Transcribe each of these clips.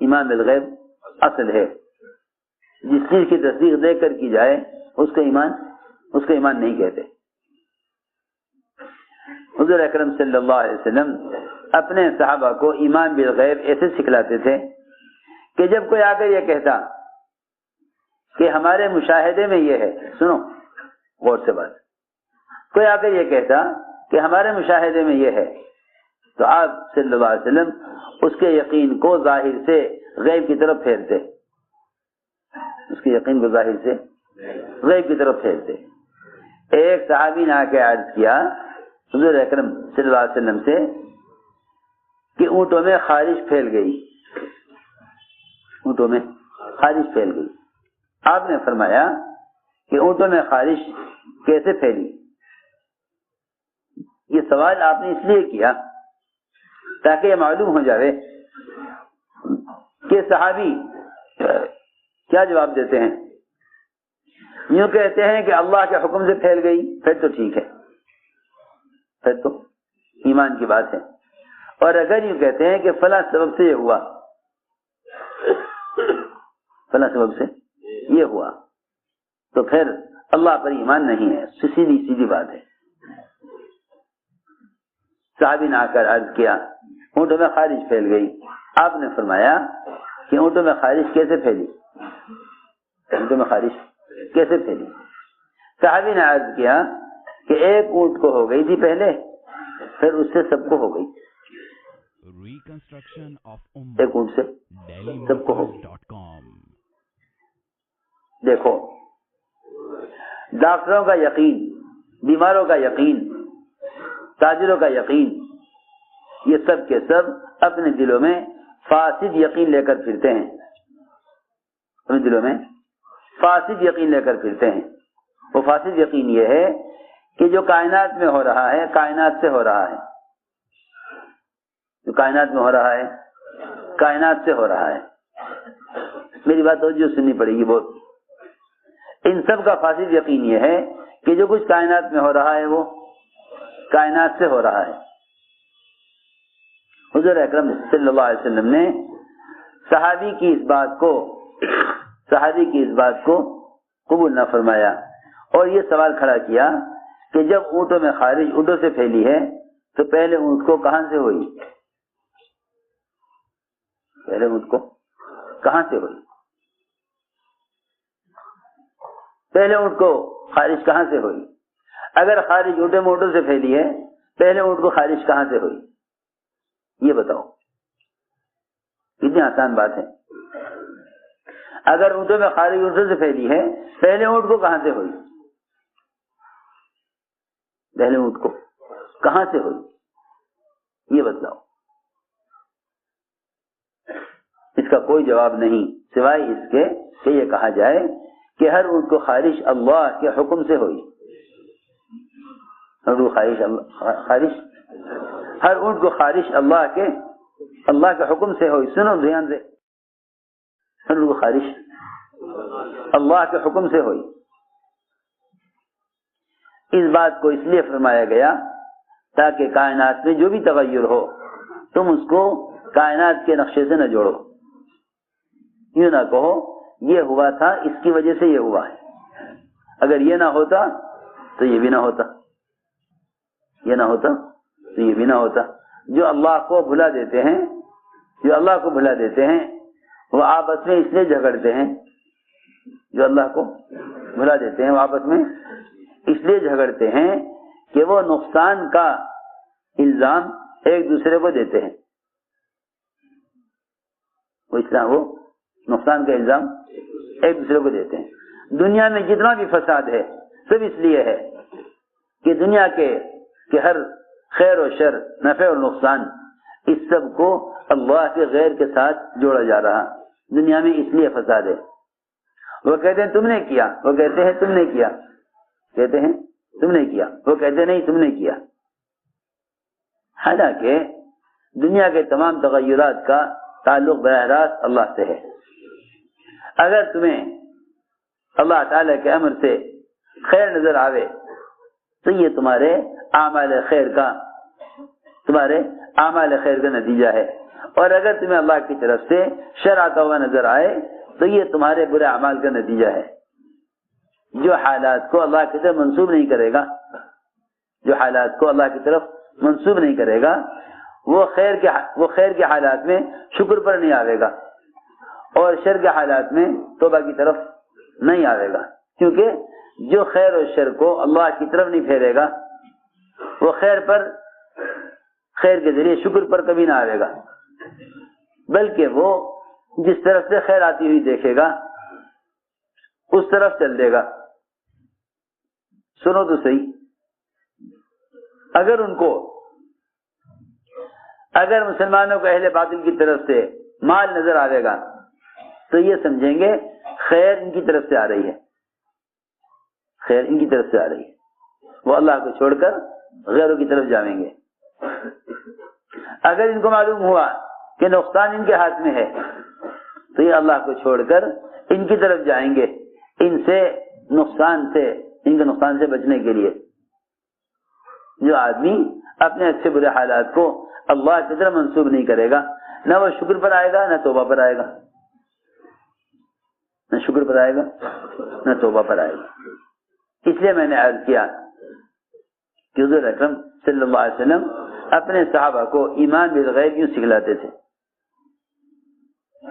ایمان بالغیب اصل ہے. جس چیز کی تصدیق دیکھ کر کی جائے اس کا ایمان نہیں کہتے. حضور اکرم صلی اللہ علیہ وسلم اپنے صحابہ کو ایمان بالغیب ایسے سکھلاتے تھے کہ جب کوئی آ کر یہ کہتا کہ ہمارے مشاہدے میں یہ ہے، سنو غور سے بات، کوئی آ کر یہ کہتا کہ ہمارے مشاہدے میں یہ ہے، تو آپ صلی اللہ علیہ وسلم اس کے یقین کو ظاہر سے غیب کی طرف پھیرتے، اس کے یقین کو ظاہر سے غیب کی طرف پھیرتے. ایک صحابی نے آ کے عرض کیا حضور اکرم صلی اللہ علیہ وسلم سے کہ اونٹوں میں خارش پھیل گئی، اونٹوں میں خارش پھیل گئی. آپ نے فرمایا کہ اونٹوں میں خارش کیسے پھیلی؟ یہ سوال آپ نے اس لیے کیا تاکہ یہ معلوم ہو جائے کہ صحابی کیا جواب دیتے ہیں. یوں کہتے ہیں کہ اللہ کے حکم سے پھیل گئی، پھر تو ٹھیک ہے، پھر تو ایمان کی بات ہے. اور اگر یوں کہتے ہیں کہ فلاں سبب سے یہ ہوا، فلاں سبب سے یہ ہوا، تو پھر اللہ پر ایمان نہیں ہے. سیدھی بات ہے. صحابی نے آ کر عرض کیا اونٹوں میں خارش پھیل گئی. آپ نے فرمایا کہ اونٹوں میں خارش کیسے پھیلی؟ اونٹوں میں خارش کیسے پھیلی؟ صحابی نے عرض کیا کہ ایک اونٹ کو ہو گئی تھی پہلے، پھر اس سے سب کو ہو گئی، ایک اونٹ سے سب کو ہو گئی. دیکھو ڈاکٹروں کا یقین، بیماروں کا یقین، تاجروں کا یقین، یہ سب کے سب اپنے دلوں میں فاسد یقین لے کر پھرتے ہیں، اپنے دلوں میں فاسد یقین لے کر پھرتے ہیں. وہ فاسد یقین یہ ہے کہ جو کائنات میں ہو رہا ہے کائنات سے ہو رہا ہے، جو کائنات میں ہو رہا ہے کائنات سے ہو رہا ہے. میری بات توجہ سننی پڑے گی بہت. ان سب کا فاسد یقین یہ ہے کہ جو کچھ کائنات میں ہو رہا ہے وہ کائنات سے ہو رہا ہے. حضور اکرم صلی اللہ علیہ وسلم نے صحابی کی اس بات کو قبول نہ فرمایا اور یہ سوال کھڑا کیا کہ جب اونٹوں میں خارج اونٹوں سے پھیلی ہے تو پہلے اونٹ کو کہاں سے ہوئی؟ پہلے اونٹ کو کہاں سے ہوئی؟ پہلے اونٹ کو خارج کہاں سے ہوئی؟ اگر خارج اونٹوں سے پھیلی ہے پہلے اونٹ کو خارج کہاں سے ہوئی؟ یہ بتاؤ، کتنی آسان بات ہے. اگر اونٹوں میں خارج اونٹوں سے پھیلی ہے پہلے اونٹ کو کہاں سے ہوئی؟ پہلے اونٹ کو کہاں سے ہوئی؟ یہ بتلاؤ. اس کا کوئی جواب نہیں سوائے اس کے کہ یہ کہا جائے کہ ہر اونٹ کو خارش اللہ کے حکم سے ہوئی. ہر اونٹ کو خارش اللہ کے حکم سے ہوئی. سنو دھیان سے، ہر اونٹ کو خارش اللہ کے حکم سے ہوئی. اس بات کو اس لیے فرمایا گیا تاکہ کائنات میں جو بھی تغیر ہو تم اس کو کائنات کے نقشے سے نہ جوڑو. یوں نہ کہو یہ ہوا تھا اس کی وجہ سے یہ ہوا ہے، اگر یہ نہ ہوتا تو یہ بھی نہ ہوتا، یہ نہ ہوتا تو یہ بھی نہ ہوتا. جو اللہ کو بھلا دیتے ہیں وہ آپس میں اس لیے جھگڑتے ہیں، جو اللہ کو بھلا دیتے ہیں وہ آپس میں اس لیے جھگڑتے ہیں کہ وہ نقصان کا الزام ایک دوسرے کو دیتے ہیں. وہ نقصان کا الزام ایک دوسرے کو دیتے ہیں. دنیا میں جتنا بھی فساد ہے سب اس لیے ہے کہ دنیا کے ہر خیر و شر، نفع اور نقصان، اس سب کو اللہ کے غیر کے ساتھ جوڑا جا رہا. دنیا میں اس لیے فساد ہے. وہ کہتے ہیں تم نے کیا، وہ کہتے ہیں تم نے کیا، کہتے ہیں تم نے کیا، وہ کہتے نہیں تم نے کیا. حالانکہ دنیا کے تمام تغیرات کا تعلق براہ راست اللہ سے ہے. اگر تمہیں اللہ تعالی کے امر سے خیر نظر آوے تو یہ تمہارے اعمال خیر کا نتیجہ ہے. اور اگر تمہیں اللہ کی طرف سے شر آتا ہوا نظر آئے تو یہ تمہارے برے اعمال کا نتیجہ ہے۔ جو حالات کو اللہ کی طرف منسوب نہیں کرے گا، جو حالات کو اللہ کی طرف منسوب نہیں کرے گا، وہ خیر کے حالات میں شکر پر نہیں آئے گا، اور شر کے حالات میں توبہ کی طرف نہیں آئے گا، کیونکہ جو خیر اور شر کو اللہ کی طرف نہیں پھیرے گا وہ خیر کے ذریعے شکر پر کبھی نہ آئے گا، بلکہ وہ جس طرف سے خیر آتی ہوئی دیکھے گا اس طرف چل دے گا۔ سنو تو صحیح، اگر مسلمانوں کو اہل باطل کی طرف سے مال نظر آئے گا تو یہ سمجھیں گے خیر ان کی طرف سے آ رہی ہے، خیر ان کی طرف سے آ رہی ہے، وہ اللہ کو چھوڑ کر غیروں کی طرف جائیں گے۔ اگر ان کو معلوم ہوا کہ نقصان ان کے ہاتھ میں ہے تو یہ اللہ کو چھوڑ کر ان کی طرف جائیں گے، ان کے نقصان سے بچنے کے لیے۔ جو آدمی اپنے اچھے برے حالات کو اللہ کی طرف منسوب نہیں کرے گا، نہ وہ شکر پر آئے گا نہ توبہ پر آئے گا، نہ شکر پر آئے گا نہ توبہ پر آئے گا۔ اس لیے میں نے عرض کیا کہ حضور اکرم صلی اللہ علیہ وسلم اپنے صحابہ کو ایمان بالغیب یوں سکھلاتے تھے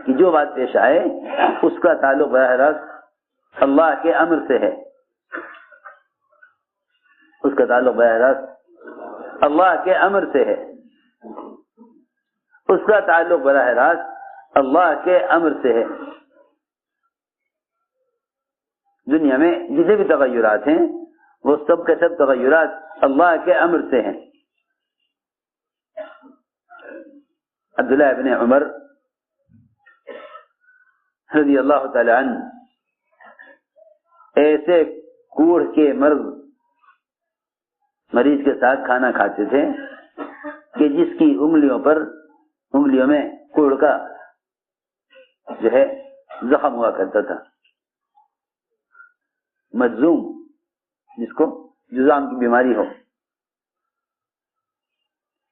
کہ جو بات پیش آئے اس کا تعلق براہ راست اللہ کے امر سے ہے، اس کا تعلق براہ راست اللہ کے امر سے ہے، اس کا تعلق براہ راست اللہ کے امر سے ہے۔ دنیا میں جتنے بھی تغیرات ہیں وہ سب کے سب تغیرات اللہ کے امر سے ہیں۔ عبداللہ ابن عمر رضی اللہ تعالی عنہ ایسے کوڑھ کے مریض کے ساتھ کھانا کھاتے تھے کہ جس کی انگلیوں میں کوڑھ کا جو ہے زخم ہوا کرتا تھا، مجزوم، جس کو جزام کی بیماری ہو۔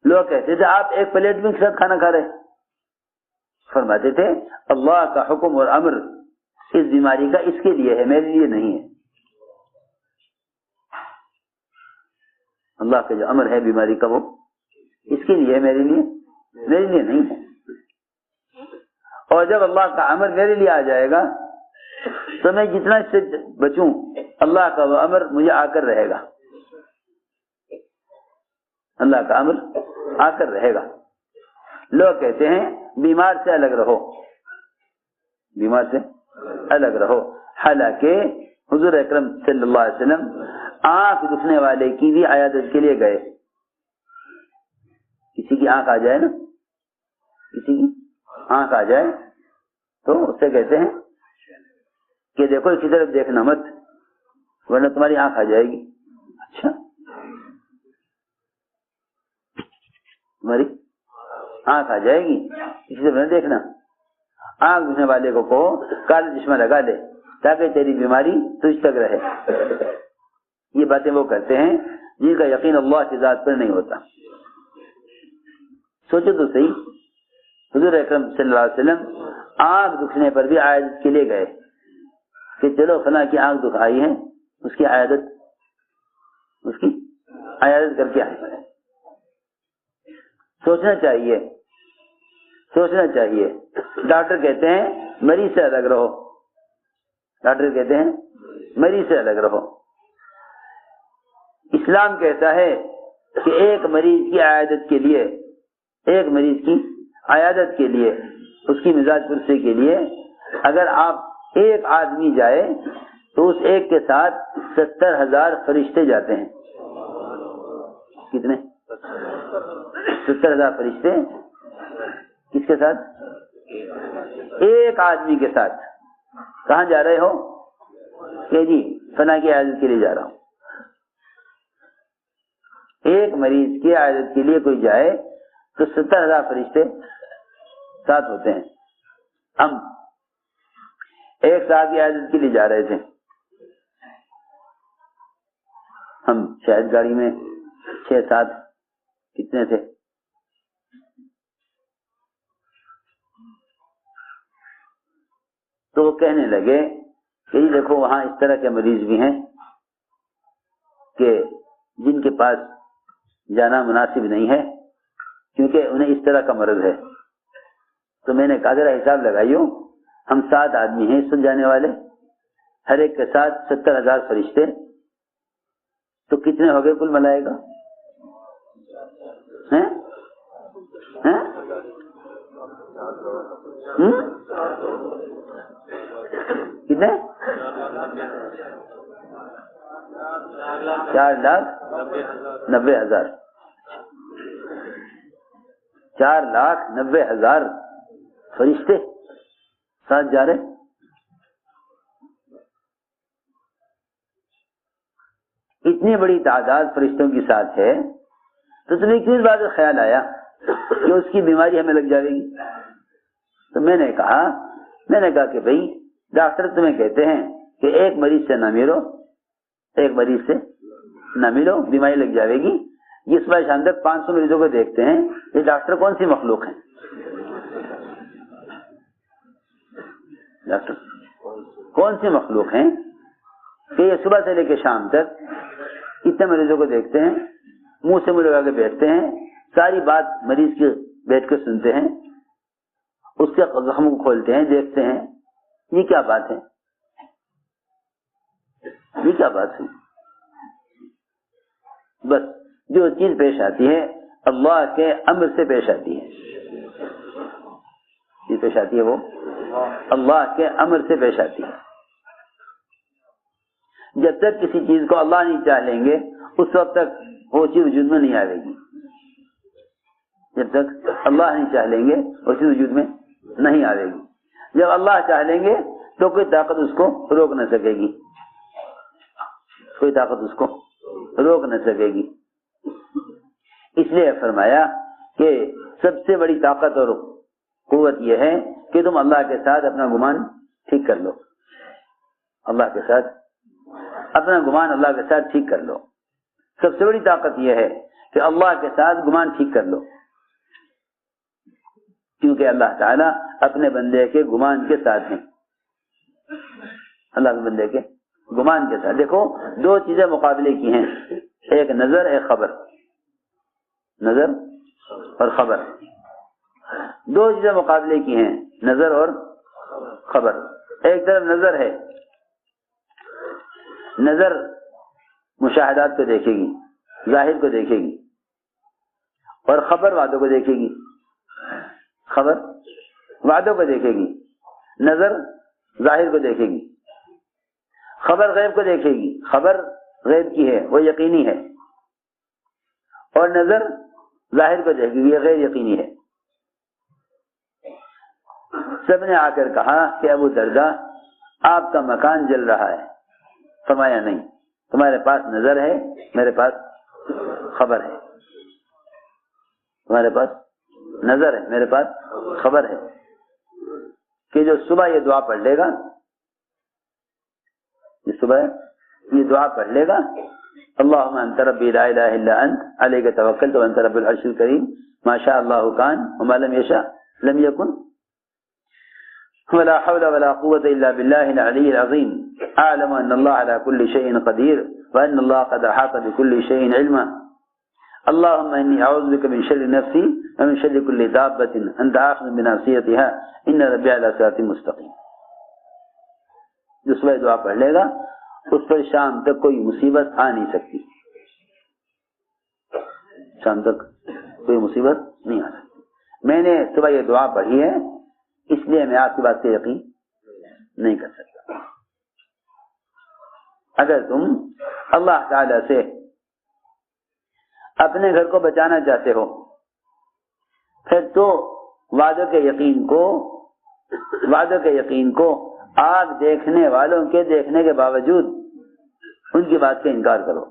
لوگ کہتے تھے آپ ایک پلیٹ میں ایک ساتھ کھانا کھا رہے، فرماتے تھے اللہ کا حکم اور امر اس بیماری کا اس کے لیے ہے، میرے لیے نہیں ہے۔ اللہ کا جو امر ہے بیماری کا وہ اس کے لیے ہے، میرے لیے نہیں ہے۔ اور جب اللہ کا امر میرے لیے آ جائے گا تو میں جتنا اس سے بچوں، اللہ کا وہ امر مجھے آ کر رہے گا، اللہ کا امر آ کر رہے گا۔ لوگ کہتے ہیں بیمار سے الگ رہو، بیمار سے الگ رہو، حالانکہ حضور اکرم صلی اللہ علیہ وسلم آنکھ دکھنے والے کی بھی عیادت کے لیے گئے۔ کسی کی آنکھ آ جائے نا، کسی کی آنکھ آ جائے تو اس سے کہتے ہیں کہ دیکھو اسی طرف دیکھنا مت ورنہ تمہاری آنکھ آ جائے گی۔ اچھا، تمہاری آنکھ آ جائے گی اسی طرف نہ دیکھنا۔ آنکھ دکھنے والے کو کہو کالا چشمہ لگا لے تاکہ تیری بیماری تجھ تک رہے۔ یہ باتیں وہ کرتے ہیں جن کا یقین اللہ کی ذات پر نہیں ہوتا۔ سوچو تو صحیح، حضور اکرم صلی اللہ علیہ وسلم آنکھ دکھنے پر بھی عیادت کے لیے گئے کہ چلو فلاں کی آنکھ دکھائی ہے، اس کی عیادت کر کے آئے۔ سوچنا چاہیے۔ ڈاکٹر کہتے ہیں مریض سے الگ رہو، ڈاکٹر کہتے ہیں مریض سے الگ رہو۔ اسلام کہتا ہے کہ ایک مریض کی عیادت کے لیے اس کی مزاج پرسی کے لیے اگر آپ ایک آدمی جائے تو اس ایک کے ساتھ 70,000 فرشتے جاتے ہیں۔ کتنے؟ 70,000 فرشتے کس کے ساتھ؟ ایک آدمی کے ساتھ۔ کہاں جا رہے ہو؟ کہ جی فلاں کی عیادت کے لیے جا رہا ہوں۔ ایک مریض کی عیادت کے لیے کوئی جائے تو 70,000 فرشتے ساتھ ہوتے ہیں۔ ہم ایک صاحب کی عیادت کے لیے جا رہے تھے، ہم شاید گاڑی میں 6-7 کتنے تھے، تو وہ کہنے لگے کہ یہ دیکھو وہاں اس طرح کے مریض بھی ہیں کہ جن کے پاس جانا مناسب نہیں ہے کیونکہ انہیں اس طرح کا مرض ہے. تو میں نے کہا ذرا حساب لگائیو، ہم 7 آدمی ہیں سن جانے والے، ہر ایک کے ساتھ 70,000 فرشتے، تو کتنے ہو گئے کل ملائکہ؟ ہیں؟ کتنے؟ 4,90,000. 4,90,000 فرشتے ساتھ جا رہے. اتنی بڑی تعداد فرشتوں کے ساتھ ہے تو تمہیں کیوں اس بات کا خیال آیا کہ اس کی بیماری ہمیں لگ جائے گی؟ تو میں نے کہا کہ بھئی ڈاکٹر تمہیں کہتے ہیں کہ ایک مریض سے نہ ملو، بیماری لگ جائے گی. یہ صبح شام تک 500 مریضوں کو دیکھتے ہیں. یہ ڈاکٹر کون سی مخلوق ہیں؟ ڈاکٹر کون سی مخلوق ہیں کہ یہ صبح سے لے کے شام تک اتنے مریضوں کو دیکھتے ہیں، منہ سے منہ لگا کے بیٹھتے ہیں، ساری بات مریض کی بیٹھ کے سنتے ہیں، اس کے زخم کو کھولتے ہیں، دیکھتے ہیں. یہ کیا بات ہے؟ یہ کیا بات ہے؟ بس جو چیز پیش آتی ہے اللہ کے امر سے پیش آتی ہے. یہ پیش آتی ہے وہ اللہ کے امر سے پیش آتی ہے. جب تک کسی چیز کو اللہ نہیں چاہ لیں گے اس وقت تک وہ چیز وجود میں نہیں آئے گی. جب تک اللہ نہیں چاہ لیں گے وہ چیز وجود میں نہیں آئے گی. جب اللہ چاہ لیں گے تو کوئی طاقت اس کو روک نہ سکے گی، کوئی طاقت اس کو روک نہ سکے گی. اس لیے فرمایا کہ سب سے بڑی طاقت اور قوت یہ ہے کہ تم اللہ کے ساتھ اپنا گمان ٹھیک کر لو. اللہ کے ساتھ اپنا گمان اللہ کے ساتھ ٹھیک کر لو. سب سے بڑی طاقت یہ ہے کہ اللہ کے ساتھ گمان ٹھیک کر لو، کیونکہ اللہ تعالیٰ اپنے بندے کے گمان کے ساتھ ہیں. اللہ کے بندے کے گمان کے ساتھ. دیکھو 2 چیزیں مقابلے کی ہیں، ایک نظر ایک خبر. نظر اور خبر 2 چیزیں مقابلے کی ہیں، نظر اور خبر. ایک طرف نظر ہے، نظر مشاہدات کو دیکھے گی، ظاہر کو دیکھے گی، اور خبر وعدوں کو دیکھے گی. خبر وعدوں کو دیکھے گی، نظر ظاہر کو دیکھے گی. خبر غیب کو دیکھے گی، خبر غیب کی ہے وہ یقینی ہے، اور نظر ظاہر کو دیکھے گی یہ غیر یقینی ہے. سب نے آ کر کہا کہ ابو درداء آپ کا مکان جل رہا ہے. فرمایا نہیں، تمہارے پاس نظر ہے میرے پاس خبر ہے. تمہارے پاس نظر ہے میرے پاس خبر ہے کہ جو صبح یہ دعا پڑھ لے گا، یہ صبح یہ دعا پڑھ لے گا اللہم انت ربی لا الہ الا انت علیک توکلت وانت رب العرش الکریم ما شاء اللہ کان وما لم یشاء لم یکن ولا حول ولا قوة الا باللہ العلی العظیم اعلم ان اللہ علی کل شیء قدیر وان اللہ قد احاط بكل شیء علما اللهم انی اعوذ بک من شر نفسی ومن شر کل دابۃ انت آخذ بناصیتها ان ربی علی صراط مستقیم. جو صبح دعا پڑھ لے گا اس پر شام تک کوئی مصیبت آ نہیں سکتی. شام تک کوئی مصیبت نہیں آ سکتی. میں نے صبح یہ دعا پڑھی ہے اس لیے میں آپ کی بات سے یقین نہیں کر سکتا. اگر تم اللہ تعالی سے اپنے گھر کو بچانا چاہتے ہو پھر تو وعدوں کے یقین کو آگ دیکھنے والوں کے دیکھنے کے باوجود ان کی بات کا انکار کرو.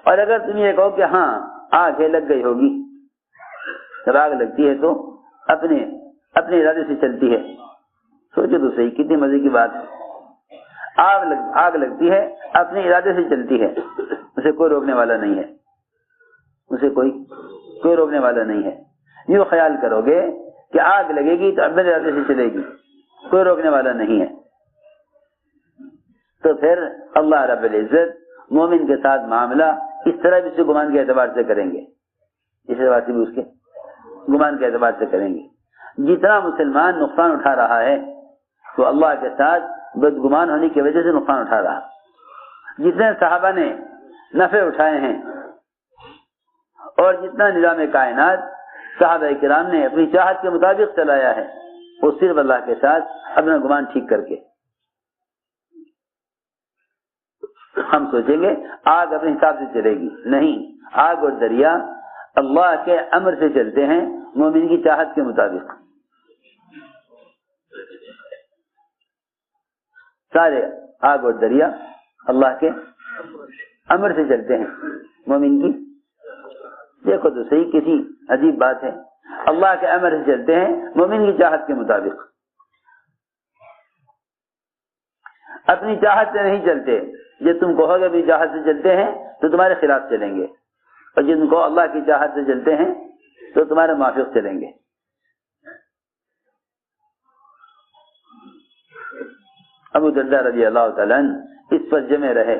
اور اگر تم یہ کہو کہ ہاں آگ لگ گئی ہوگی، جب آگ لگتی ہے تو اپنے ارادے سے چلتی ہے. سوچو تو صحیح کتنی مزے کی بات ہے. آگ لگتی ہے اپنے ارادے سے چلتی ہے، اسے کوئی روکنے والا نہیں ہے. اسے کوئی روکنے والا نہیں ہے. یوں خیال کرو گے کہ آگ لگے گی تو اپنے ارادے سے چلے گی، کوئی روکنے والا نہیں ہے. تو پھر اللہ رب العزت مومن کے ساتھ معاملہ اس طرح بھی اس کے گمان کے اعتبار سے کریں گے, اس اعتبار سے بھی اس کے گمان کے اعتبار سے کریں گے. جتنا مسلمان نقصان اٹھا رہا ہے وہ اللہ کے ساتھ بدگمان ہونے کی وجہ سے نقصان اٹھا رہا. جتنے صحابہ نے نفع اٹھائے ہیں اور جتنا نظام کائنات صحابہ کرام نے اپنی چاہت کے مطابق چلایا ہے وہ صرف اللہ کے ساتھ اپنا گمان ٹھیک کر کے. ہم سوچیں گے آگ اپنے حساب سے چلے گی, نہیں, آگ اور دریا اللہ کے امر سے چلتے ہیں, مومن کی چاہت کے مطابق. سارے آگ اور دریا اللہ کے امر سے چلتے ہیں, مومن کی. دیکھو تو صحیح, کسی عجیب بات ہے, اللہ کے امر سے چلتے ہیں مومن کی چاہت کے مطابق. اپنی چاہت سے نہیں چلتے. جب تم کہو گے اپنی چاہت سے چلتے ہیں تو تمہارے خلاف چلیں گے, اور جب تم کہو اللہ کی چاہت سے چلتے ہیں تو تمہارے موافق چلیں گے. ابو درداء رضی اللہ تعالیٰ عنہ اس پر جمے رہے.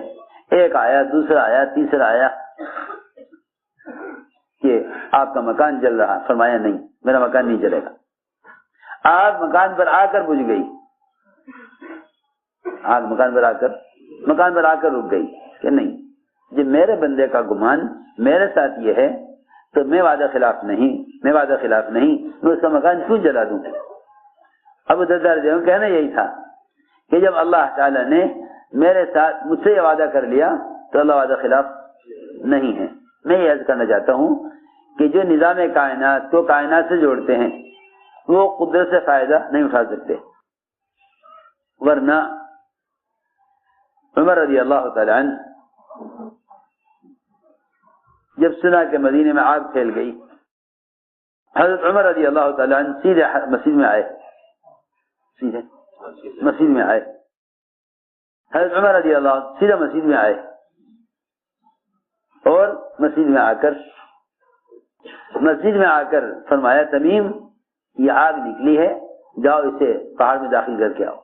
ایک آیا, دوسرا آیا, تیسرا آیا کہ آپ کا مکان جل رہا. فرمایا نہیں, میرا مکان نہیں جلے گا. آگ مکان پر آ کر بجھ گئی. آگ مکان پر آ کر رک گئی کہ نہیں, جب میرے بندے کا گمان میرے ساتھ یہ ہے تو میں وعدہ خلاف نہیں, میں اس کا مکان کیوں جلا دوں. ابو درداء رضی اللہ عنہ کہنا یہی تھا کہ جب اللہ تعالی نے میرے ساتھ مجھ سے یہ وعدہ کر لیا تو اللہ وعدہ خلاف نہیں ہے. میں یہ عرض کرنا چاہتا ہوں کہ جو نظام کائنات کو کائنات سے جوڑتے ہیں وہ قدرت سے فائدہ نہیں اٹھا سکتے. ورنہ عمر رضی اللہ تعالی عنہ جب سنا کہ مدینے میں آگ پھیل گئی, حضرت عمر رضی اللہ تعالی عنہ سیدھے مسجد میں آئے. حضرت عمر رضی اللہ سیدھے مسجد میں آئے اور مسجد میں آ کر فرمایا, تمیم یہ آگ نکلی ہے, جاؤ اسے پہاڑ میں داخل کر کے آؤ.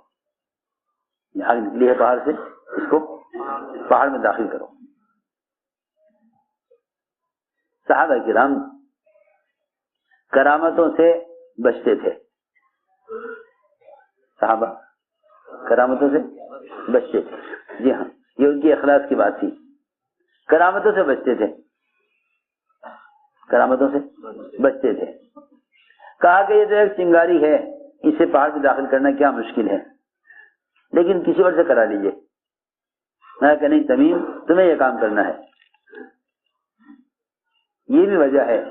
یہ آگ نکلی ہے پہاڑ سے, اس کو پہاڑ میں داخل کرو. صحابہ کرام کرامتوں سے بچتے تھے. صحابہ کرامتوں سے بچتے تھے. جی ہاں, یہ ان کی اخلاص کی بات تھی. کرامتوں سے بچتے تھے. کہا کہ یہ تو ایک چنگاری ہے, اسے پہاڑ میں داخل کرنا کیا مشکل ہے, لیکن کسی اور سے کرا لیجیے. میں کہ نہیں تمیم, تمہیں یہ کام کرنا ہے. یہ بھی وجہ ہے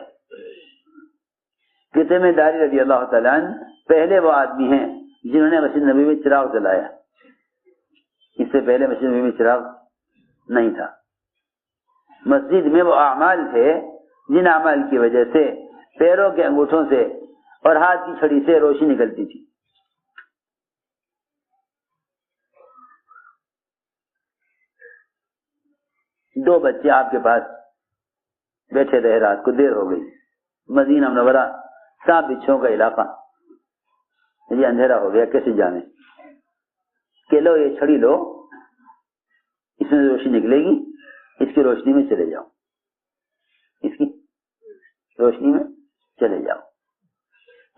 کہ تمہیں داری رضی اللہ تعالیٰ عنہ پہلے وہ آدمی ہیں جنہوں نے مسجد نبوی میں چراغ جلایا. اس سے پہلے مسجد نبوی میں چراغ نہیں تھا. مسجد میں وہ اعمال تھے جن اعمال کی وجہ سے پیروں کے انگوٹھوں سے اور ہاتھ کی چھڑی سے روشنی نکلتی تھی. دو بچے آپ کے پاس بیٹھے رہے, رات کو دیر ہو گئی, مدینہ منورہ سانپ بچھوں کا علاقہ, یہ اندھیرا ہو گیا, کیسے جانے, کہ لو یہ چھڑی لو, اس میں روشنی نکلے گی, اس کی روشنی میں چلے جاؤ,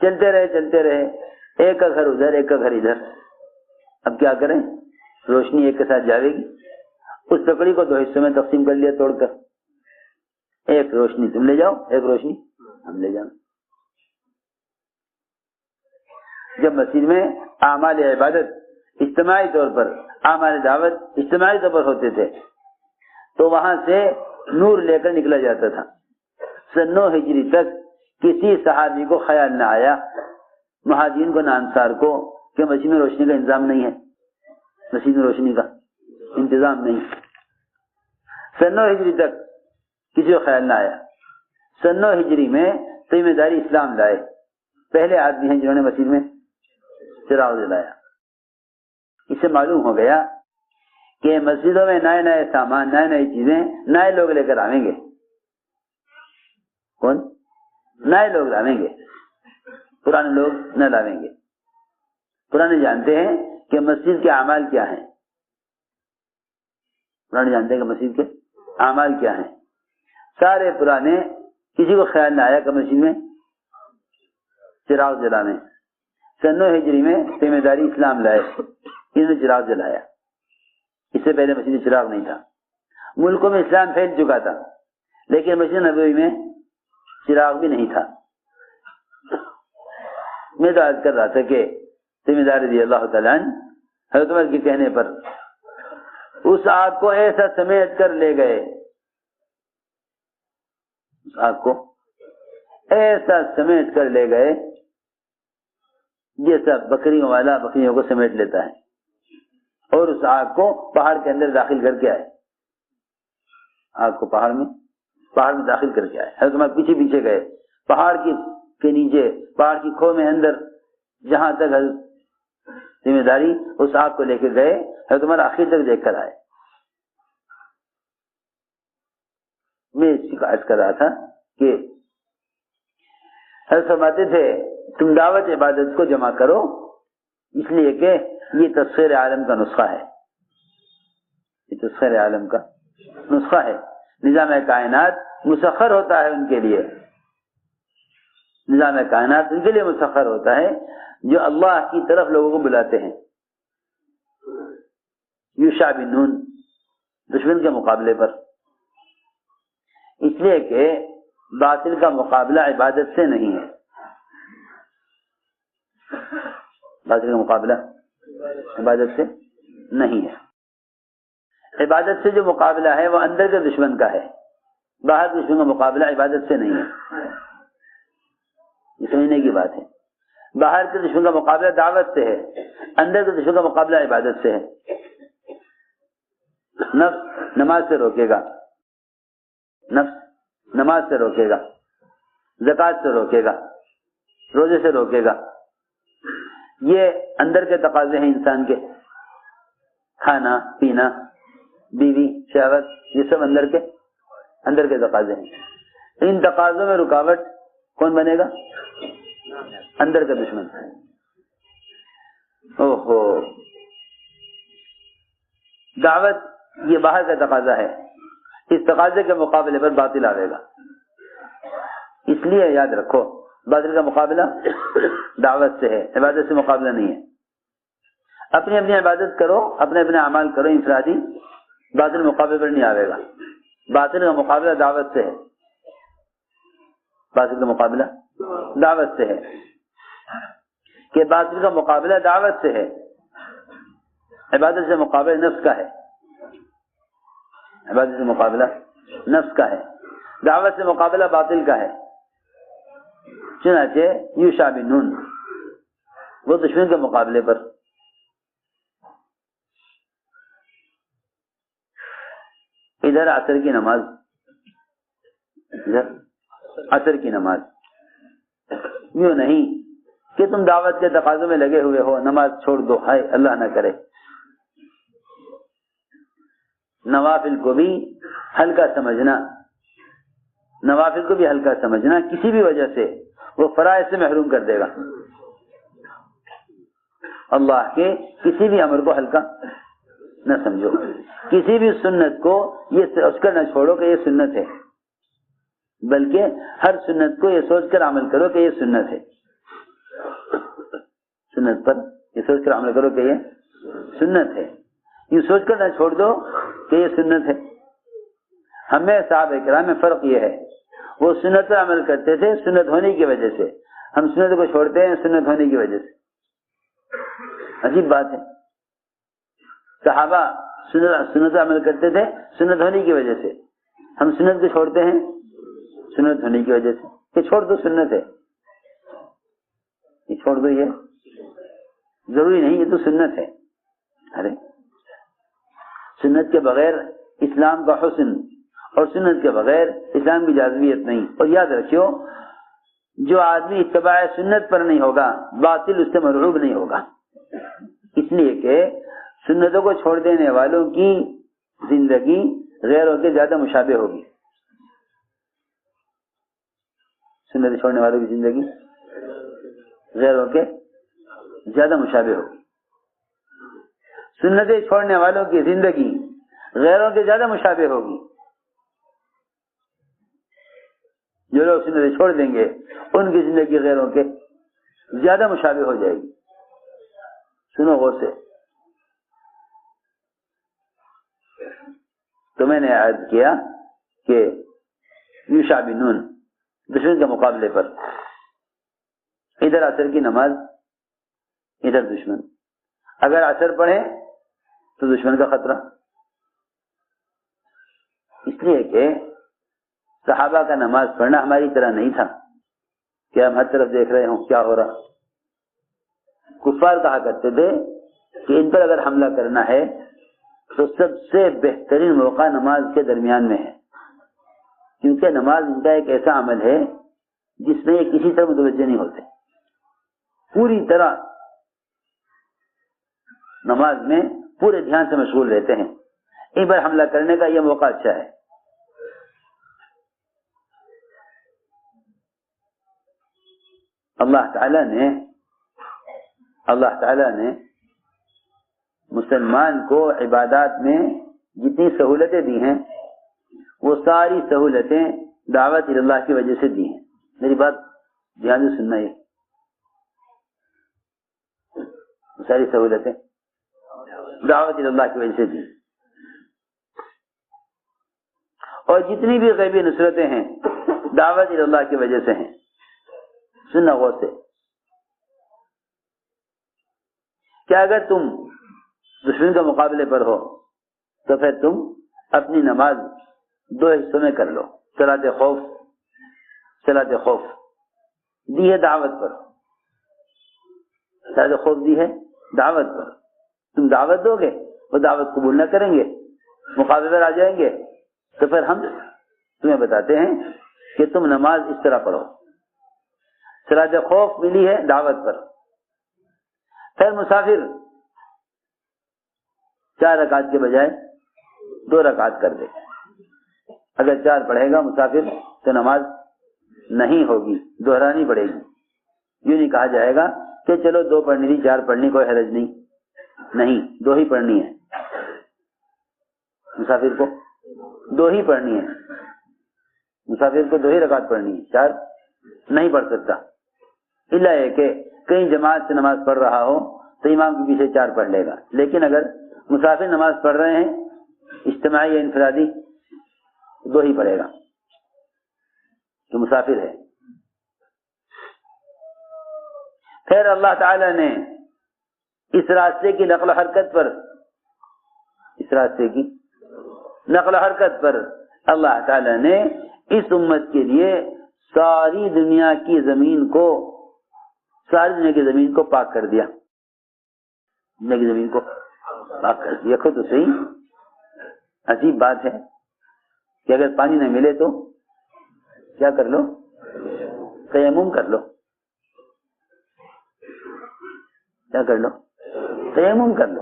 چلتے رہے, ایک کا گھر ادھر, ایک کا گھر ادھر. اب کیا کریں, روشنی ایک کے ساتھ جاوے گی. اس لکڑی کو دو حصوں میں تقسیم کر لیا توڑ کر, ایک روشنی تم لے جاؤ, ایک روشنی ہم لے جانا. جب مسجد میں اعمال عبادت اجتماعی طور پر, اعمال دعوت اجتماعی طور پر ہوتے تھے تو وہاں سے نور لے کر نکلا جاتا تھا. سن 9 ہجری تک کسی صحابی کو خیال نہ آیا, مہاجرین کو نہ انصار کو, کہ مسجد میں روشنی کا انتظام نہیں ہے, مسجد میں روشنی کا انتظام نہیں. سن 9 ہجری تک کسی کو خیال نہ آیا. سن 9 ہجری میں ذمہ داری اسلام لائے, پہلے آدمی ہیں جنہوں نے مسجد میں چراغ جلایا. اس سے معلوم ہو گیا کہ مسجدوں میں نئے سامان, نئی چیزیں نئے لوگ لے کر آئیں گے. کون؟ نئے لوگ لاویں گے, پرانے لوگ نہ لاویں گے. پرانے جانتے ہیں کہ مسجد کے اعمال کیا ہیں، پرانے جانتے ہیں کہ مسجد کے اعمال کیا ہیں. سارے پرانے، کسی کو خیال نہ آیا کہ مسجد میں چراغ جلانے. سن 9 ہجری میں ذمہ داری اسلام لائے، انہوں نے چراغ جلایا. اس سے پہلے مسجد میں چراغ نہیں تھا. ملکوں میں اسلام پھیل چکا تھا لیکن مسجد نبوی میں چراغ بھی نہیں تھا. میں تو عرض کر رہا تھا کہ ذمہ داری رضی اللہ تعالیٰ عنہ حضرت عمر کے کہنے پر اس آگ کو ایسا سمیٹ کر لے گئے، اس آگ کو ایسا سمیٹ کر لے گئے جیسا بکریوں والا بکریوں کو سمیٹ لیتا ہے، اور اس آگ کو پہاڑ کے اندر داخل کر کے آئے. آگ کو پہاڑ میں داخل کر کے آئے. حضرت عمر پیچھے پیچھے گئے، پہاڑ کے نیچے، پہاڑ کی کھو میں اندر، جہاں تک ذمہ داری اس آگ کو لے کے گئے. حضرت عمر آخر تک دیکھ کر آئے. میں اسی کا عرض کر رہا تھا کہ حضرت فرماتے تھے تم دعوت عبادت کو جمع کرو، اس لیے کہ یہ تسخیر عالم کا نسخہ ہے. یہ تسخیر عالم کا نسخہ ہے. نظام کائنات مسخر ہوتا ہے ان کے لیے، نظام کائنات ان کے لیے مسخر ہوتا ہے جو اللہ کی طرف لوگوں کو بلاتے ہیں. یوشع بن نون دشمن کے مقابلے پر، اس لیے کہ باطل کا مقابلہ عبادت سے نہیں ہے. باطل کا مقابلہ عبادت سے نہیں ہے. عبادت سے جو مقابلہ ہے وہ اندر کے دشمن کا ہے، باہر کے دشمن کا مقابلہ عبادت سے نہیں ہے. یہ سمجھنے کی بات ہے. باہر کے دشمن کا مقابلہ دعوت سے ہے، اندر کے دشمن کا مقابلہ عبادت سے ہے. نفس نماز سے روکے گا، نفس نماز سے روکے گا، زکوٰۃ سے روکے گا، روزے سے روکے گا. یہ اندر کے تقاضے ہیں انسان کے. کھانا پینا، بیوی، شہوت، یہ سب اندر کے تقاضے ہیں. ان تقاضوں میں رکاوٹ کون بنے گا؟ اندر کا دشمن. اوہو، دعوت یہ باہر کا تقاضا ہے، اس تقاضے کے مقابلے پر باطل آئے گا. اس لیے یاد رکھو باطل کا مقابلہ دعوت سے ہے، عبادت سے مقابلہ نہیں ہے. اپنی اپنی عبادت کرو، اپنے اپنے اعمال کرو انفرادی، باطل مقابلے پر نہیں آئے گا. باطل کا مقابلہ دعوت سے ہے، باطل کا مقابلہ دعوت سے ہے. کہ باطل کا مقابلہ دعوت سے ہے، عبادت سے مقابلہ نفس کا ہے. عبادت سے مقابلہ نفس کا ہے، دعوت سے مقابلہ باطل کا ہے. چنانچہ یوشع بن نون وہ دشمن کے مقابلے پر ادھر عصر کی نماز، ادھر عصر کی نماز. یوں نہیں کہ تم دعوت کے تقاضوں میں لگے ہوئے ہو، نماز چھوڑ دو، ہائے اللہ نہ کرے. نوافل کو بھی ہلکا سمجھنا، نوافل کو بھی ہلکا سمجھنا کسی بھی وجہ سے وہ فرائض سے محروم کر دے گا. اللہ کے کسی بھی امر کو ہلکا نہ سمجھو، کسی بھی سنت کو یہ سوچ کر نہ چھوڑو کہ یہ سنت ہے، بلکہ ہر سنت کو یہ سوچ کر عمل کرو کہ یہ سنت ہے. سنت پر یہ سوچ کر عمل کرو کہ یہ سنت ہے. یہ سوچ کر نہ چھوڑ دو کہ یہ سنت ہے. ہمیں صحابہ کرام میں فرق یہ ہے، وہ سنت پر عمل کرتے تھے سنت ہونے کی وجہ سے، ہم سنت کو چھوڑتے ہیں سنت ہونے کی وجہ سے. عجیب بات ہے. صحابہ سنت پر عمل کرتے تھے سنت ہونے کی وجہ سے، ہم سنت کو چھوڑتے ہیں سنت ہونے کی وجہ سے. کہ چھوڑ دو سنت ہے، یہ چھوڑ دو، یہ ضروری نہیں، یہ تو سنت ہے. ارے سنت کے بغیر اسلام کا حسن اور سنت کے بغیر اسلام کی جاذبیت نہیں. اور یاد رکھیو جو آدمی اتباع سنت پر نہیں ہوگا باطل اس سے مرعوب نہیں ہوگا، اس لیے کہ سنتوں کو چھوڑ دینے والوں کی زندگی غیروں کے زیادہ مشابہ ہوگی. سنت چھوڑنے والوں کی زندگی غیروں کے زیادہ مشابہ ہوگی. سنتیں چھوڑنے والوں کی زندگی غیروں کے زیادہ مشابہ ہوگی. جو لوگ سنتیں چھوڑ دیں گے ان کی زندگی غیروں کے زیادہ مشابہ ہو جائے گی. سنو غور سے. تو میں نے عرض کیا کہ یوشع بن نون دشمن کے مقابلے پر ادھر عصر کی نماز ادھر دشمن. اگر عصر پڑھے تو دشمن کا خطرہ، اس لیے کہ صحابہ کا نماز پڑھنا ہماری طرح نہیں تھا کہ ہم ہر طرف دیکھ رہے ہوں کیا ہو رہا. کفار کہا کرتے تھے کہ ان پر اگر حملہ کرنا ہے تو سب سے بہترین موقع نماز کے درمیان میں ہے، کیونکہ نماز ان کا ایک ایسا عمل ہے جس میں یہ کسی طرح متوجہ نہیں ہوتے، پوری طرح نماز میں پورے دھیان سے مشغول رہتے ہیں. ان پر حملہ کرنے کا یہ موقع اچھا ہے. اللہ تعالی نے مسلمان کو عبادات میں جتنی سہولتیں دی ہیں وہ ساری سہولتیں دعوت اللہ کی وجہ سے دی ہیں. میری بات دھیان سے سننا. یہ ساری سہولتیں دعوت اللہ کی وجہ سے دی، اور جتنی بھی غیبی نصرتیں ہیں دعوت اللہ کی وجہ سے ہیں. سننا غور سے. کیا اگر تم دشمن کے مقابلے پر ہو تو پھر تم اپنی نماز دو حصوں میں کر لو. صلاۃ خوف دی ہے دعوت پر، صلاۃ خوف دی ہے دعوت پر. تم دعوت دو گے، وہ دعوت قبول نہ کریں گے، مقابلے پر آ جائیں گے، تو پھر ہم تمہیں بتاتے ہیں کہ تم نماز اس طرح پڑھو. صلاۃ خوف ملی ہے دعوت پر. پھر مسافر 4 رکعت کے بجائے 2 رکعت کر دے. اگر 4 پڑھے گا مسافر تو نماز نہیں ہوگی، دہرانی پڑے گی. یوں نہیں کہا جائے گا کہ چلو 2 پڑھنی تھی 4 پڑھنی کوئی حرج نہیں، 2 ہی پڑھنی ہے. مسافر کو 2 ہی پڑھنی ہے، مسافر کو 2 ہی رکعت پڑھنی ہے، 4 نہیں پڑھ سکتا. الا ہے کہ کہیں جماعت سے نماز پڑھ رہا ہو تو امام کے پیچھے 4 پڑھ لے گا. لیکن اگر مسافر نماز پڑھ رہے ہیں اجتماعی یا انفرادی 2 ہی پڑھے گا تو مسافر ہے. پھر اللہ تعالی نے اس راستے کی نقل و حرکت پر اللہ تعالی نے اس امت کے لیے ساری دنیا کی زمین کو پاک کر دیا. دنیا کی زمین کو پاک کر دیا. دیکھو تو صحیح عجیب بات ہے کہ اگر پانی نہ ملے تو کیا کر لو؟ تیمم کر لو. کیا کر لو؟ تیمم کر لو.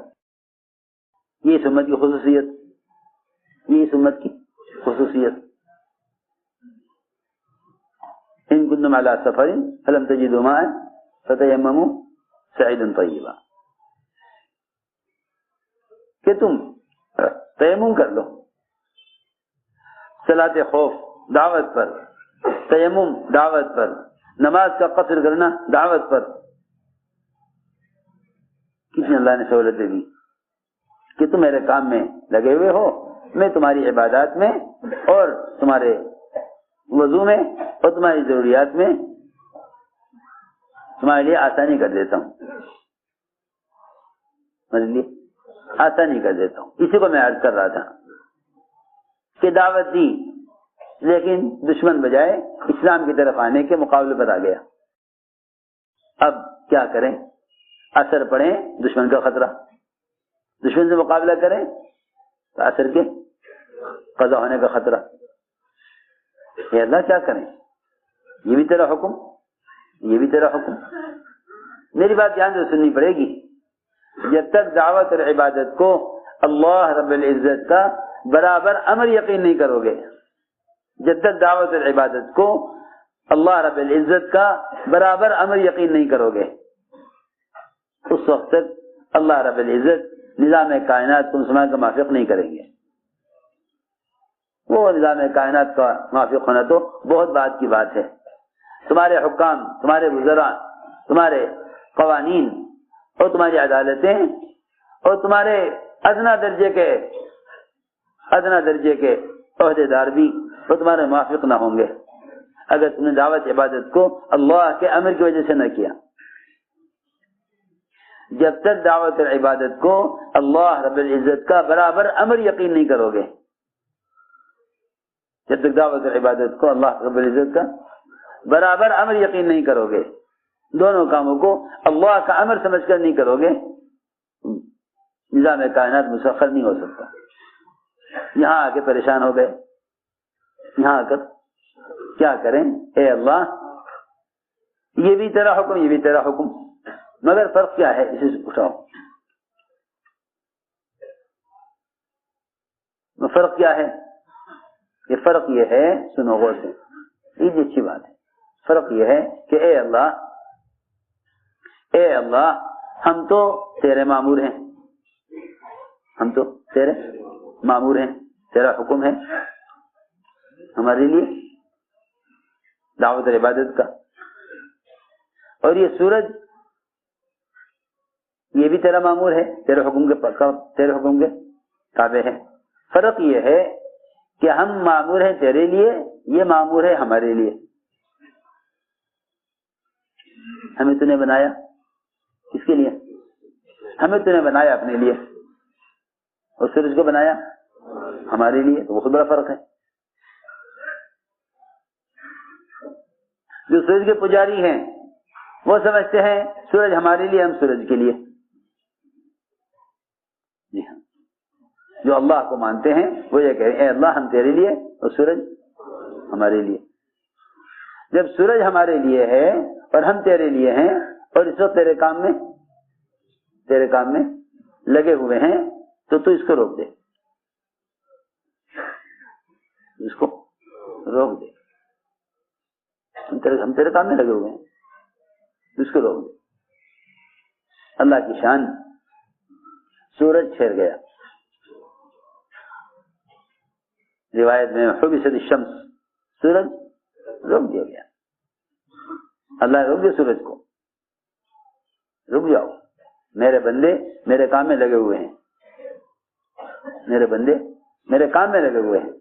یہ اس امت کی خصوصیت. ان کنتم علی سفر فلم تجدوا ماء فتیمموا صعیدا طیبا، کہ تم تیمم کر لو. صلاۃ خوف دعوت پر، تیمم دعوت پر، نماز کا قصر کرنا دعوت پر. کتنی اللہ نے سہولتیں دی کہ تم میرے کام میں لگے ہوئے ہو، میں تمہاری عبادات میں اور تمہارے وضو میں اور تمہاری ضروریات میں تمہارے لیے آسانی کر دیتا ہوں. میرے لیے آسانی کر دیتا ہوں. اسی کو میں عرض کر رہا تھا کہ دعوت دی لیکن دشمن بجائے اسلام کی طرف آنے کے مقابلے پر آ گیا. اب کیا کریں؟ اثر پڑھیں دشمن کا خطرہ، دشمن سے مقابلہ کریں تو اثر کے قضا ہونے کا خطرہ. یہ اللہ کیا کریں؟ یہ بھی تیرا حکم، یہ بھی تیرا حکم. میری بات دھیان سے سننی پڑے گی. جب تک دعوت اور عبادت کو اللہ رب العزت کا برابر امر یقین نہیں کرو گے، جب تک دعوت اور عبادت کو اللہ رب العزت کا برابر امر یقین نہیں کرو گے، اس وقت تک اللہ رب العزت نظام کائنات کو مسلمان کا موافق نہیں کریں گے. وہ نظام کائنات کا موافق ہونا تو بہت بعد کی بات ہے. تمہارے حکام، تمہارے وزراء، تمہارے قوانین اور تمہاری عدالتیں اور تمہارے ادنا درجے کے عہدے دار بھی وہ تمہارے موافق نہ ہوں گے اگر تم نے دعوت عبادت کو اللہ کے امر کی وجہ سے نہ کیا. جب تک دعوت عبادت کو اللہ رب العزت کا برابر امر یقین نہیں کرو گے، جب تک دعوت عبادت کو اللہ رب العزت کا برابر امر یقین نہیں کرو گے، دونوں کاموں کو اللہ کا امر سمجھ کر نہیں کرو گے، نظام کائنات مسخر نہیں ہو سکتا. یہاں آ کے پریشان ہو گئے، یہاں آ کر کیا کریں؟ اے اللہ یہ بھی تیرا حکم، یہ بھی تیرا حکم، مگر فرق کیا ہے؟ اسے اٹھاؤ. فرق کیا ہے؟ یہ فرق یہ ہے، سنو غور سے، یہ اچھی بات ہے. فرق یہ ہے کہ اے اللہ ہم تو تیرے مامور ہیں، ہم تو تیرے مامور ہیں، تیرا حکم ہے ہمارے لیے دعوت اور عبادت کا. اور یہ سورج یہ بھی تیرا مامور ہے، تیرے حکم کے تابع ہے. فرق یہ ہے کہ ہم مامور ہیں تیرے لیے، یہ مامور ہے ہمارے لیے. ہمیں تو نے بنایا کس کے لیے؟ ہمیں تو نے بنایا اپنے لیے، اور سورج کو بنایا ہمارے لیے. تو بہت بڑا فرق ہے. جو سورج کے پجاری ہیں وہ سمجھتے ہیں سورج ہمارے لیے، ہم سورج کے لیے. جی ہاں، جو اللہ کو مانتے ہیں وہ یہ کہہ رہے ہیں اے اللہ ہم تیرے لیے اور سورج ہمارے لیے. جب سورج ہمارے لیے ہے اور ہم تیرے لیے ہیں اور اس وقت تیرے کام میں لگے ہوئے ہیں تو اس کو روک دے، اس کو روک دے. ہم تیرے کام میں لگے ہوئے ہیں، اس کو روک دے. اللہ کی شان. سورج ٹھہر گیا. روایت میں حبست الشمس، سورج روک دیا گیا. اللہ روک دیا سورج کو، رک جاؤ، میرے بندے میرے کام میں لگے ہوئے ہیں، میرے بندے میرے کام میں لگے ہوئے ہیں.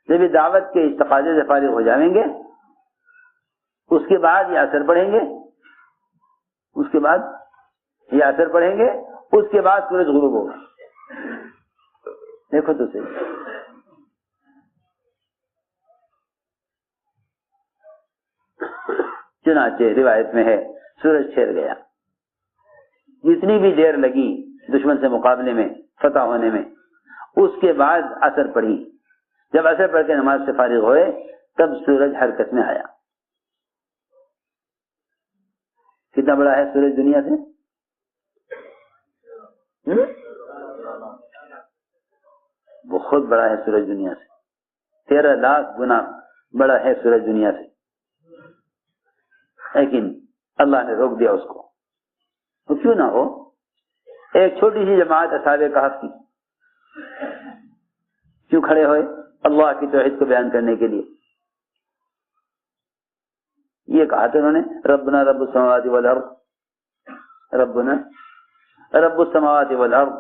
جب یہ دعوت کے اس تقاضے سے فارغ ہو جائیں گے اس کے بعد یہ اثر پڑھیں گے، اس کے بعد سورج غروب ہوگا. دیکھو تو صحیح. چنانچہ روایت میں ہے سورج ٹھہر گیا. جتنی بھی دیر لگی دشمن سے مقابلے میں فتح ہونے میں، اس کے بعد اثر پڑی. جب اثر پڑ کے نماز سے فارغ ہوئے تب سورج حرکت میں آیا. کتنا بڑا ہے سورج دنیا سے؟ بہت بڑا ہے سورج دنیا سے. 13 لاکھ گنا بڑا ہے سورج دنیا سے. لیکن اللہ نے روک دیا اس کو. تو کیوں نہ ہو ایک چھوٹی سی جماعت اصحاب کہف کی کیوں کھڑے ہوئے اللہ کی توحید کو بیان کرنے کے لیے. یہ کہا تھا انہوں نے ربنا رب السماوات والارض، ربنا رب السماوات والارض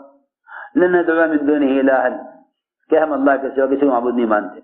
لن ندعو من دونه الها، کہ ہم اللہ کے سوا کسی کو معبود نہیں مانتے.